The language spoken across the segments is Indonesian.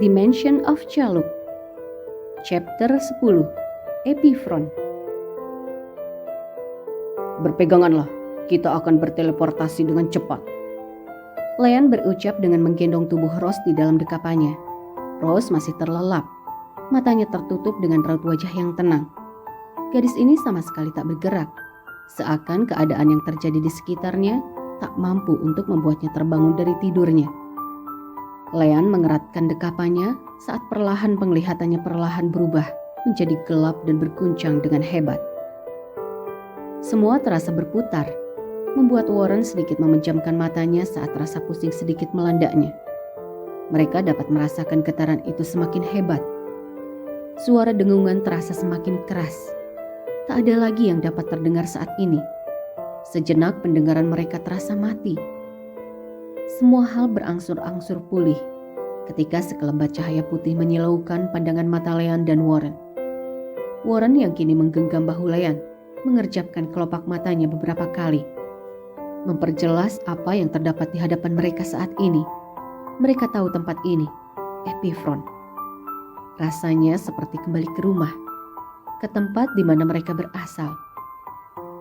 Dimension of Chaluk. Chapter 10. Epifron. Berpeganganlah, kita akan berteleportasi dengan cepat. Leanne berucap dengan menggendong tubuh Rose di dalam dekapannya. Rose masih terlelap, matanya tertutup dengan raut wajah yang tenang. Gadis ini sama sekali tak bergerak, seakan keadaan yang terjadi di sekitarnya tak mampu untuk membuatnya terbangun dari tidurnya. Leanne mengeratkan dekapannya saat perlahan penglihatannya perlahan berubah menjadi gelap dan berguncang dengan hebat. Semua terasa berputar, membuat Warren sedikit memejamkan matanya saat rasa pusing sedikit melandanya. Mereka dapat merasakan getaran itu semakin hebat. Suara dengungan terasa semakin keras. Tak ada lagi yang dapat terdengar saat ini. Sejenak pendengaran mereka terasa mati. Semua hal berangsur-angsur pulih ketika sekelebat cahaya putih menyilaukan pandangan mata Leanne dan Warren. Warren yang kini menggenggam bahu Leanne mengerjapkan kelopak matanya beberapa kali, memperjelas apa yang terdapat di hadapan mereka saat ini. Mereka tahu tempat ini, Epifron. Rasanya seperti kembali ke rumah, ke tempat di mana mereka berasal.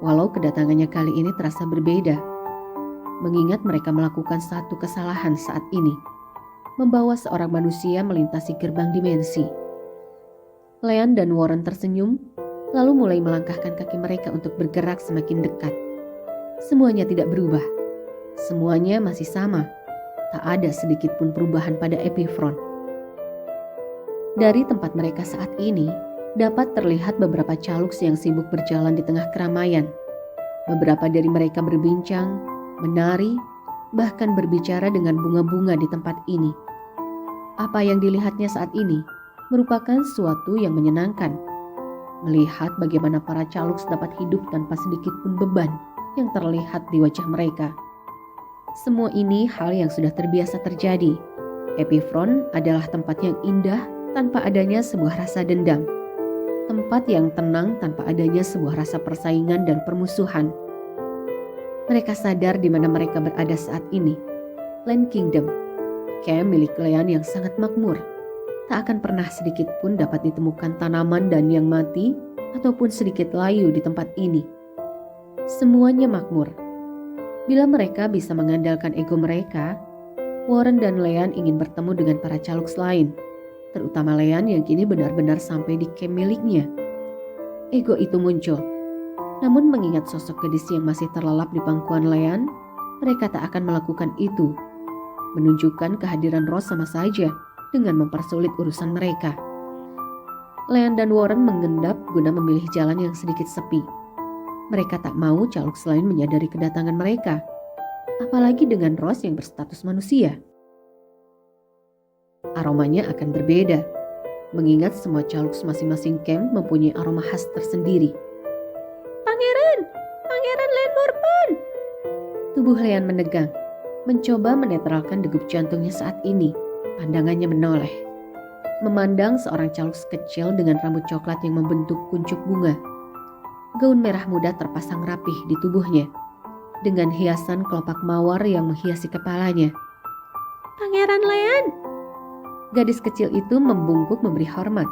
Walau kedatangannya kali ini terasa berbeda, mengingat mereka melakukan satu kesalahan saat ini, membawa seorang manusia melintasi gerbang dimensi. Leanne dan Warren tersenyum, lalu mulai melangkahkan kaki mereka untuk bergerak semakin dekat. Semuanya tidak berubah, semuanya masih sama, tak ada sedikit pun perubahan pada Epifron. Dari tempat mereka saat ini, dapat terlihat beberapa caluks yang sibuk berjalan di tengah keramaian. Beberapa dari mereka berbincang, menari, bahkan berbicara dengan bunga-bunga di tempat ini. Apa yang dilihatnya saat ini merupakan suatu yang menyenangkan. Melihat bagaimana para caluks dapat hidup tanpa sedikit pun beban yang terlihat di wajah mereka. Semua ini hal yang sudah terbiasa terjadi. Epifron adalah tempat yang indah tanpa adanya sebuah rasa dendam. Tempat yang tenang tanpa adanya sebuah rasa persaingan dan permusuhan. Mereka sadar di mana mereka berada saat ini. Land Kingdom, camp milik Leanne yang sangat makmur. Tak akan pernah sedikit pun dapat ditemukan tanaman dan yang mati ataupun sedikit layu di tempat ini. Semuanya makmur. Bila mereka bisa mengandalkan ego mereka, Warren dan Leanne ingin bertemu dengan para caluks lain, terutama Leanne yang kini benar-benar sampai di camp miliknya. Ego itu muncul. Namun mengingat sosok gadis yang masih terlelap di pangkuan Leanne, mereka tak akan melakukan itu. Menunjukkan kehadiran Rose sama saja dengan mempersulit urusan mereka. Leanne dan Warren mengendap guna memilih jalan yang sedikit sepi. Mereka tak mau caluks lain menyadari kedatangan mereka, apalagi dengan Rose yang berstatus manusia. Aromanya akan berbeda, mengingat semua caluks masing-masing camp mempunyai aroma khas tersendiri. Pangeran Lenmorpan! Tubuh Leanne menegang, mencoba menetralkan degup jantungnya saat ini. Pandangannya menoleh, memandang seorang caluks kecil dengan rambut coklat yang membentuk kuncup bunga. Gaun merah muda terpasang rapih di tubuhnya, dengan hiasan kelopak mawar yang menghiasi kepalanya. Pangeran Leanne! Gadis kecil itu membungkuk memberi hormat,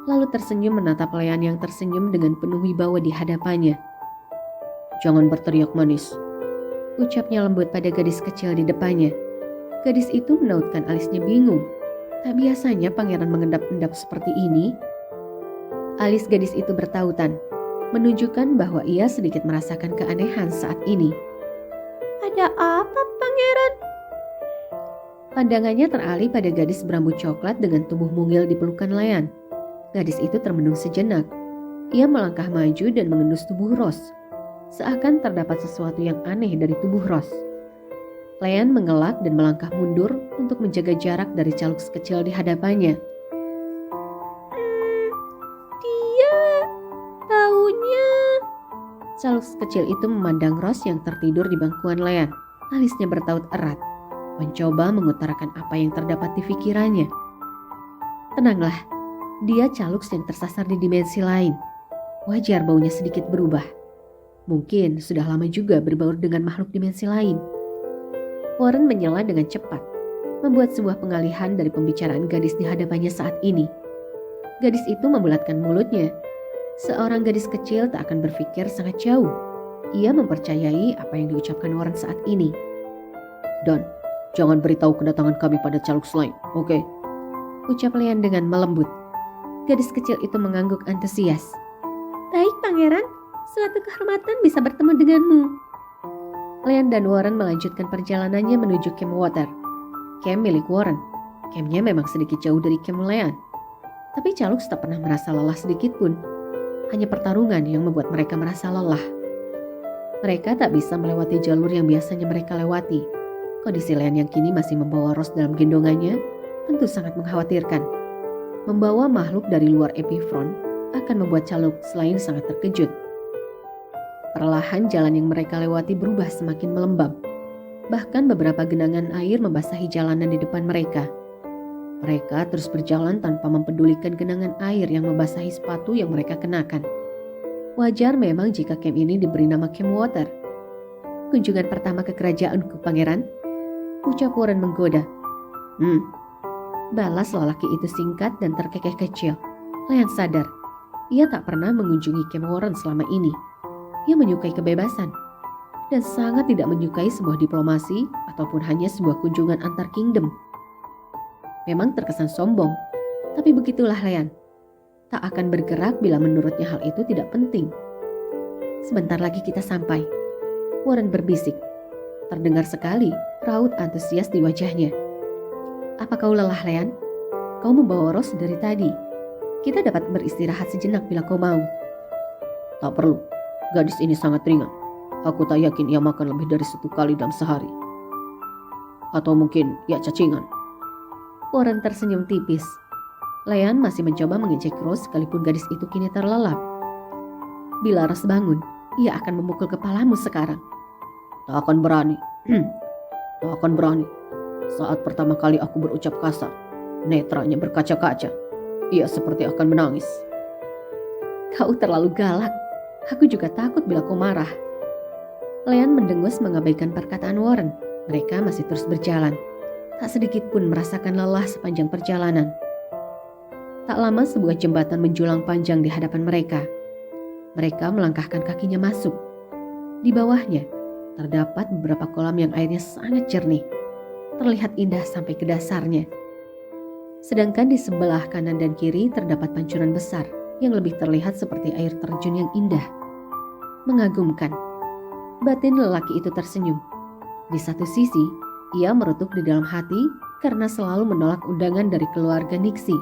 lalu tersenyum menatap Leanne yang tersenyum dengan penuh wibawa di hadapannya. Jangan berteriak manis, ucapnya lembut pada gadis kecil di depannya. Gadis itu menautkan alisnya bingung. Tak biasanya pangeran mengendap-endap seperti ini. Alis gadis itu bertautan, menunjukkan bahwa ia sedikit merasakan keanehan saat ini. Ada apa, pangeran? Pandangannya teralih pada gadis berambut coklat dengan tubuh mungil di pelukan Leanne. Gadis itu termenung sejenak. Ia melangkah maju dan mengendus tubuh Rose. Seakan terdapat sesuatu yang aneh dari tubuh Rose. Leanne mengelak dan melangkah mundur untuk menjaga jarak dari caluks kecil di hadapannya. Dia taunya. Caluks kecil itu memandang Rose yang tertidur di bangkuan Leanne. Alisnya bertaut erat, mencoba mengutarakan apa yang terdapat di pikirannya. Tenanglah, dia caluks yang tersasar di dimensi lain. Wajar baunya sedikit berubah. Mungkin sudah lama juga berbaur dengan makhluk dimensi lain. Warren menyela dengan cepat. membuat sebuah pengalihan dari pembicaraan gadis di hadapannya saat ini. Gadis itu membulatkan mulutnya. Seorang gadis kecil tak akan berpikir sangat jauh. Ia mempercayai apa yang diucapkan Warren saat ini. Dan jangan beritahu kedatangan kami pada Calux lain, oke? Ucap Leanne dengan melembut. Gadis kecil itu mengangguk antusias. Baik pangeran, suatu kehormatan bisa bertemu denganmu. Leanne dan Warren melanjutkan perjalanannya menuju Camp Water. Camp milik Warren. Campnya memang sedikit jauh dari Camp Leanne. Tapi Calux tak pernah merasa lelah sedikit pun. Hanya pertarungan yang membuat mereka merasa lelah. Mereka tak bisa melewati jalur yang biasanya mereka lewati. Kondisi Leanne yang kini masih membawa Rose dalam gendongannya tentu sangat mengkhawatirkan. Membawa makhluk dari luar Epifron akan membuat Calux lain sangat terkejut. Perlahan jalan yang mereka lewati berubah semakin melembab. Bahkan beberapa genangan air membasahi jalanan di depan mereka. Mereka terus berjalan tanpa mempedulikan genangan air yang membasahi sepatu yang mereka kenakan. Wajar memang jika camp ini diberi nama Camp Water. Kunjungan pertama ke kerajaanku, pangeran, ucap Warren menggoda. Balas lelaki itu singkat dan terkekeh kecil. Leanne sadar, ia tak pernah mengunjungi Camp Warren selama ini. Ia menyukai kebebasan dan sangat tidak menyukai sebuah diplomasi ataupun hanya sebuah kunjungan antar kingdom. Memang terkesan sombong, tapi begitulah Leanne. Tak akan bergerak bila menurutnya hal itu tidak penting. Sebentar lagi kita sampai, Warren berbisik. Terdengar sekali raut antusias di wajahnya. Apa kau lelah, Leanne? Kau membawa Rose dari tadi. Kita dapat beristirahat sejenak bila kau mau. Tak perlu, gadis ini sangat ringan. Aku tak yakin ia makan lebih dari 1 kali dalam sehari. Atau mungkin ia cacingan. Warren tersenyum tipis. Leanne masih mencoba mengejek Rose sekalipun gadis itu kini terlelap. Bila Rose bangun, ia akan memukul kepalamu sekarang. Tak akan berani. Tak akan berani. Saat pertama kali aku berucap kasar, netranya berkaca-kaca. Ia seperti akan menangis. Kau terlalu galak. Aku juga takut bila kau marah. Leanne mendengus mengabaikan perkataan Warren. Mereka masih terus berjalan. Tak sedikit pun merasakan lelah sepanjang perjalanan. Tak lama sebuah jembatan menjulang panjang di hadapan mereka. Mereka melangkahkan kakinya masuk. Di bawahnya terdapat beberapa kolam yang airnya sangat jernih. Terlihat indah sampai ke dasarnya. Sedangkan di sebelah kanan dan kiri terdapat pancuran besar yang lebih terlihat seperti air terjun yang indah. Mengagumkan. Batin lelaki itu tersenyum. Di satu sisi, ia merutuk di dalam hati karena selalu menolak undangan dari keluarga Nixie.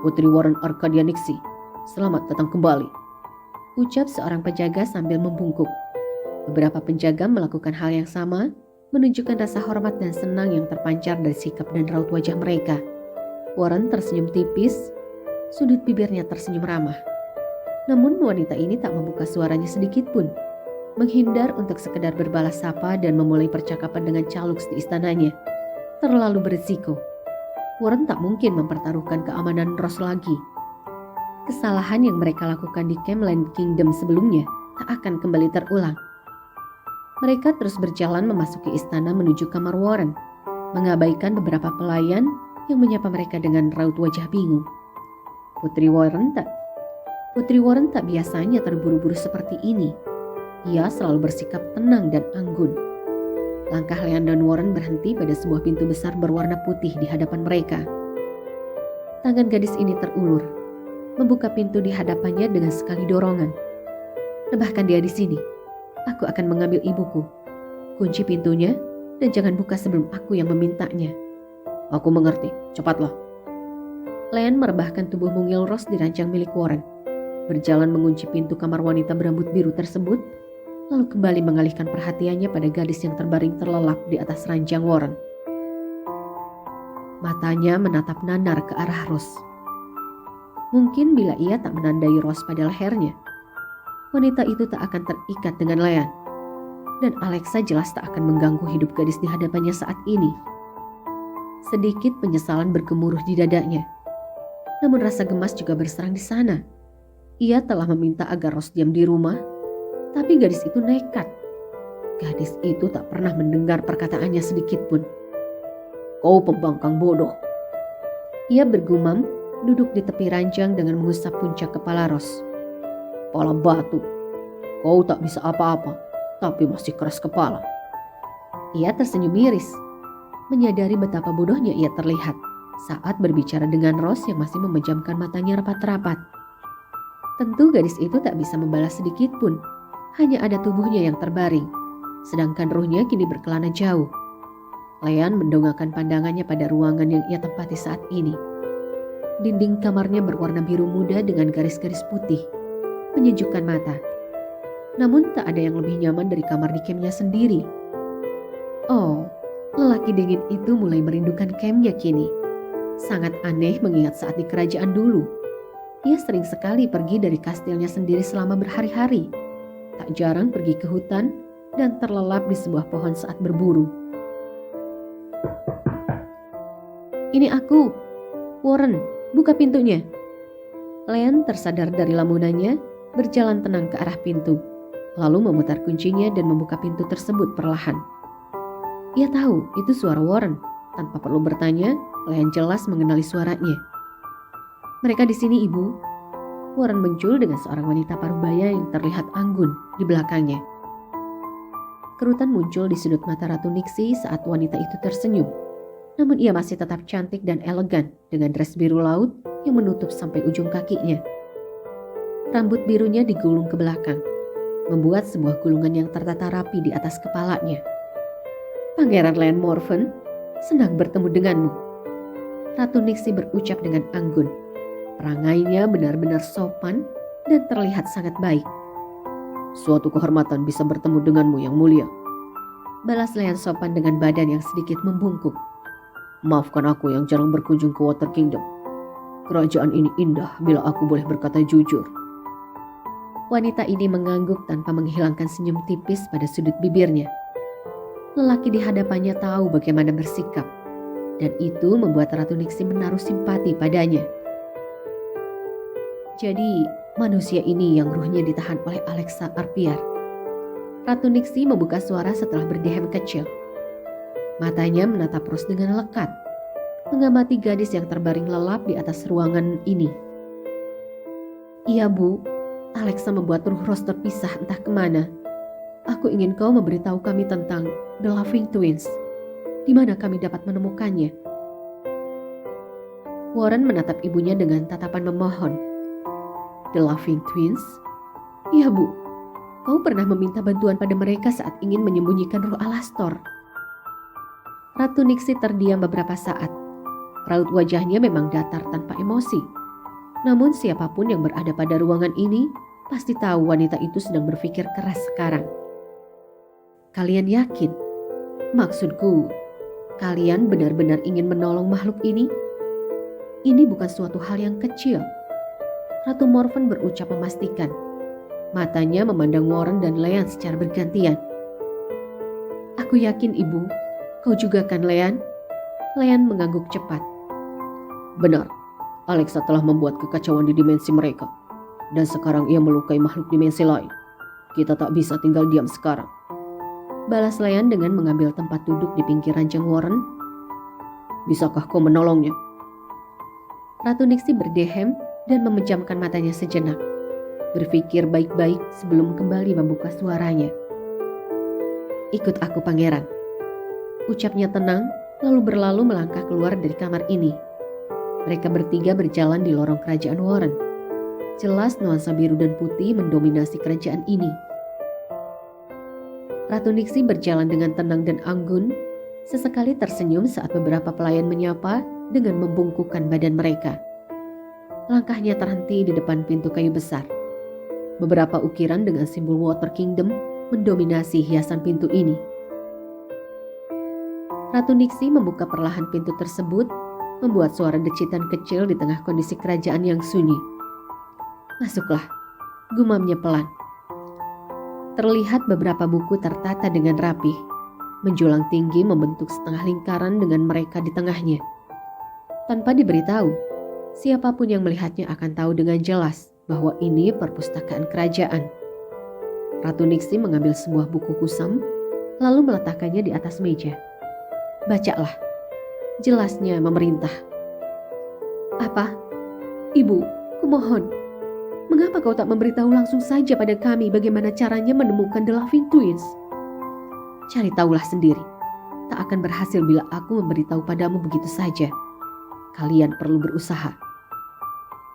Putri Warren Arcadia Nixie, selamat datang kembali, ucap seorang penjaga sambil membungkuk. Beberapa penjaga melakukan hal yang sama, menunjukkan rasa hormat dan senang yang terpancar dari sikap dan raut wajah mereka. Warren tersenyum tipis, sudut bibirnya tersenyum ramah. Namun wanita ini tak membuka suaranya sedikit pun, menghindar untuk sekedar berbalas sapa dan memulai percakapan dengan Calux di istananya. Terlalu berisiko. Warren tak mungkin mempertaruhkan keamanan Rose lagi. Kesalahan yang mereka lakukan di Camp Land Kingdom sebelumnya tak akan kembali terulang. Mereka terus berjalan memasuki istana menuju kamar Warren, mengabaikan beberapa pelayan yang menyapa mereka dengan raut wajah bingung. Putri Warren tak biasanya terburu-buru seperti ini. Ia selalu bersikap tenang dan anggun. Langkah Leanne dan Warren berhenti pada sebuah pintu besar berwarna putih di hadapan mereka. Tangan gadis ini terulur, membuka pintu di hadapannya dengan sekali dorongan. Rebahkan dia di sini. Aku akan mengambil ibuku. Kunci pintunya dan jangan buka sebelum aku yang memintanya. Aku mengerti, cepatlah. Leanne merebahkan tubuh mungil Rose di ranjang milik Warren. Berjalan mengunci pintu kamar wanita berambut biru tersebut, lalu kembali mengalihkan perhatiannya pada gadis yang terbaring terlelap di atas ranjang Warren. Matanya menatap nanar ke arah Rose. Mungkin bila ia tak menandai Rose pada lehernya, wanita itu tak akan terikat dengan Leanne. Dan Alexa jelas tak akan mengganggu hidup gadis di hadapannya saat ini. Sedikit penyesalan bergemuruh di dadanya. Namun rasa gemas juga berserang di sana. Ia telah meminta agar Rose diam di rumah, tapi gadis itu nekat. Gadis itu tak pernah mendengar perkataannya sedikit pun. Kau pembangkang bodoh. Ia bergumam, duduk di tepi ranjang dengan mengusap puncak kepala Rose. Kepala batu. Kau tak bisa apa-apa, tapi masih keras kepala. Ia tersenyum miris, menyadari betapa bodohnya ia terlihat saat berbicara dengan Rose yang masih memejamkan matanya rapat-rapat. Tentu gadis itu tak bisa membalas sedikit pun, hanya ada tubuhnya yang terbaring, sedangkan ruhnya kini berkelana jauh. Leanne mendongakkan pandangannya pada ruangan yang ia tempati saat ini. Dinding kamarnya berwarna biru muda dengan garis-garis putih, menyejukkan mata. Namun tak ada yang lebih nyaman dari kamar di campnya sendiri. Oh, lelaki dingin itu mulai merindukan campnya kini. Sangat aneh mengingat saat di kerajaan dulu. Ia sering sekali pergi dari kastilnya sendiri selama berhari-hari. Tak jarang pergi ke hutan dan terlelap di sebuah pohon saat berburu. Ini aku, Warren, buka pintunya. Leanne tersadar dari lamunannya, berjalan tenang ke arah pintu, lalu memutar kuncinya dan membuka pintu tersebut perlahan. Ia tahu itu suara Warren. Tanpa perlu bertanya, Leanne jelas mengenali suaranya. Mereka di sini, Ibu. Warren muncul dengan seorang wanita parubaya yang terlihat anggun di belakangnya. Kerutan muncul di sudut mata Ratu Nixie saat wanita itu tersenyum. Namun ia masih tetap cantik dan elegan dengan dress biru laut yang menutup sampai ujung kakinya. Rambut birunya digulung ke belakang, membuat sebuah gulungan yang tertata rapi di atas kepalanya. Pangeran Leanne Morven, senang bertemu denganmu. Ratu Nixie berucap dengan anggun. Perangainya benar-benar sopan dan terlihat sangat baik. Suatu kehormatan bisa bertemu denganmu yang mulia. Balas Leanne sopan dengan badan yang sedikit membungkuk. Maafkan aku yang jarang berkunjung ke Water Kingdom. Kerajaan ini indah bila aku boleh berkata jujur. Wanita ini mengangguk tanpa menghilangkan senyum tipis pada sudut bibirnya. Lelaki di hadapannya tahu bagaimana bersikap, dan itu membuat Ratu Nixie menaruh simpati padanya. Jadi, manusia ini yang ruhnya ditahan oleh Alexa Arpiar. Ratu Nixie membuka suara setelah berdehem kecil. Matanya menatap Rose dengan lekat, mengamati gadis yang terbaring lelap di atas ruangan ini. Iya, Bu. Alexa membuat ruh Rose terpisah entah kemana. Aku ingin kau memberitahu kami tentang The Laughing Twins. Di mana kami dapat menemukannya? Warren menatap ibunya dengan tatapan memohon. The Laughing Twins? Iya, Bu. Kau pernah meminta bantuan pada mereka saat ingin menyembunyikan ruh Alastor. Ratu Nixie terdiam beberapa saat. Raut wajahnya memang datar tanpa emosi. Namun siapapun yang berada pada ruangan ini pasti tahu wanita itu sedang berpikir keras sekarang. Kalian yakin? Maksudku, kalian benar-benar ingin menolong makhluk ini? Ini bukan suatu hal yang kecil. Ratu Morven berucap memastikan. Matanya memandang Warren dan Leanne secara bergantian. Aku yakin, Ibu. Kau juga kan, Leanne? Leanne mengangguk cepat. Benar, Alexa telah membuat kekacauan di dimensi mereka. Dan sekarang ia melukai makhluk dimensi lain. Kita tak bisa tinggal diam sekarang. Balas Leanne dengan mengambil tempat duduk di pinggir ranjang Warren. Bisakah kau menolongnya? Ratu Nixie berdehem dan memejamkan matanya sejenak. Berpikir baik-baik sebelum kembali membuka suaranya. Ikut aku, Pangeran. Ucapnya tenang, lalu berlalu melangkah keluar dari kamar ini. Mereka bertiga berjalan di lorong kerajaan Warren. Jelas nuansa biru dan putih mendominasi kerajaan ini. Ratu Nixie berjalan dengan tenang dan anggun, sesekali tersenyum saat beberapa pelayan menyapa dengan membungkukkan badan mereka. Langkahnya terhenti di depan pintu kayu besar. Beberapa ukiran dengan simbol Water Kingdom mendominasi hiasan pintu ini. Ratu Nixie membuka perlahan pintu tersebut, membuat suara decitan kecil di tengah kondisi kerajaan yang sunyi. Masuklah, gumamnya pelan. Terlihat beberapa buku tertata dengan rapih, menjulang tinggi membentuk setengah lingkaran dengan mereka di tengahnya. Tanpa diberitahu, siapapun yang melihatnya akan tahu dengan jelas bahwa ini perpustakaan kerajaan. Ratu Nixie mengambil sebuah buku kusam, lalu meletakkannya di atas meja. Bacalah. Jelasnya memerintah. Apa? Ibu, kumohon. Mengapa kau tak memberitahu langsung saja pada kami bagaimana caranya menemukan The Laughing Twins? Cari tahulah sendiri. Tak akan berhasil bila aku memberitahu padamu begitu saja. Kalian perlu berusaha.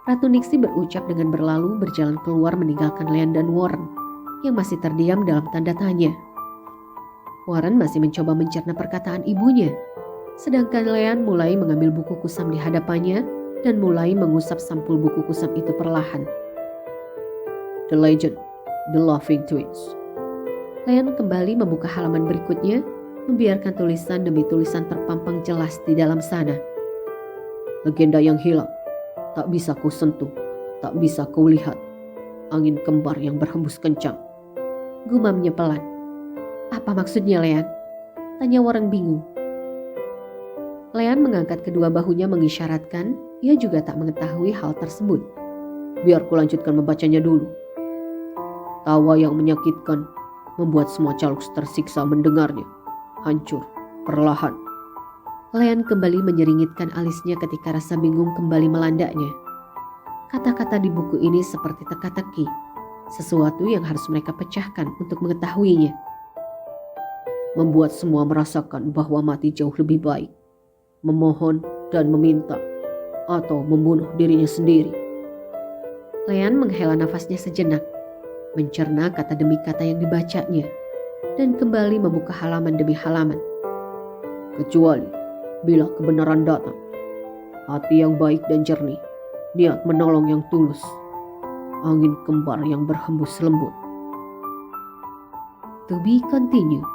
Ratu Nixie berucap dengan berlalu berjalan keluar meninggalkan Leanne dan Warren yang masih terdiam dalam tanda tanya. Warren masih mencoba mencerna perkataan ibunya, sedangkan Leanne mulai mengambil buku kusam di hadapannya dan mulai mengusap sampul buku kusam itu perlahan. The Legend, The Laughing Twins. Leanne kembali membuka halaman berikutnya, membiarkan tulisan demi tulisan terpampang jelas di dalam sana. Legenda yang hilang, tak bisa kau sentuh, tak bisa kau lihat. Angin kembar yang berhembus kencang. Gumamnya pelan. Apa maksudnya, Leanne? Tanya Warren bingung. Leanne mengangkat kedua bahunya mengisyaratkan ia juga tak mengetahui hal tersebut. Biar ku lanjutkan membacanya dulu. Tawa yang menyakitkan membuat semua Calux tersiksa mendengarnya. Hancur, perlahan. Leanne kembali menyeringitkan alisnya ketika rasa bingung kembali melandanya. Kata-kata di buku ini seperti teka-teki, sesuatu yang harus mereka pecahkan untuk mengetahuinya. Membuat semua merasakan bahwa mati jauh lebih baik, memohon dan meminta, atau membunuh dirinya sendiri. Leanne menghela nafasnya sejenak, mencerna kata demi kata yang dibacanya, dan kembali membuka halaman demi halaman. Kecuali bila kebenaran datang, hati yang baik dan jernih, niat menolong yang tulus, angin kembar yang berhembus lembut. To be continued.